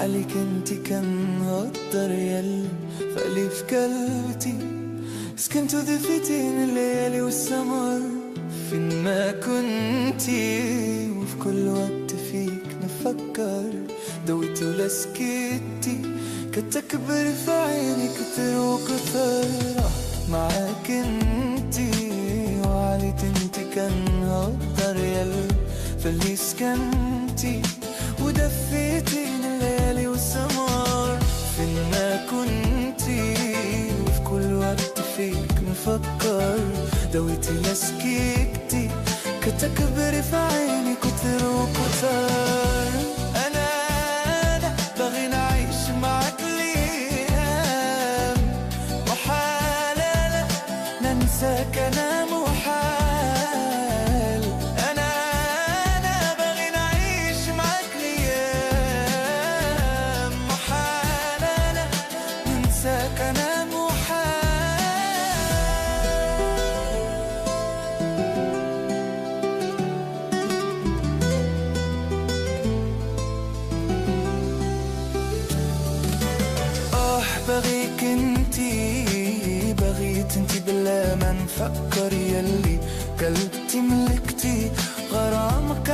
وعليك انتي كان هقدر يلي فقلي في قلبتي. سكنتوا دفيتين الليالي والسمر فين ما كنتي، وفي كل وقت فيك نفكر. دويتي ولا سكتي كتكبر في عيني كتر وكتر. معاك انتي وعليك انتي كان هقدر يلي فاللي سكنتي ودفيتين الليالي والسمر فين ما كنتي، وفي كل وقت فيك نفكر. دويتي لسكتي كتكبر في عيني كتر وكتر. أنا بغي نعيش معك الأيام، محال ننساك أنا محال. أنا بغي نعيش معك الأيام، محال ننساك أنا محال. بغيك انتي بغيت انتي بلا ما نفكر يلي قلبتي ملكتي غرامك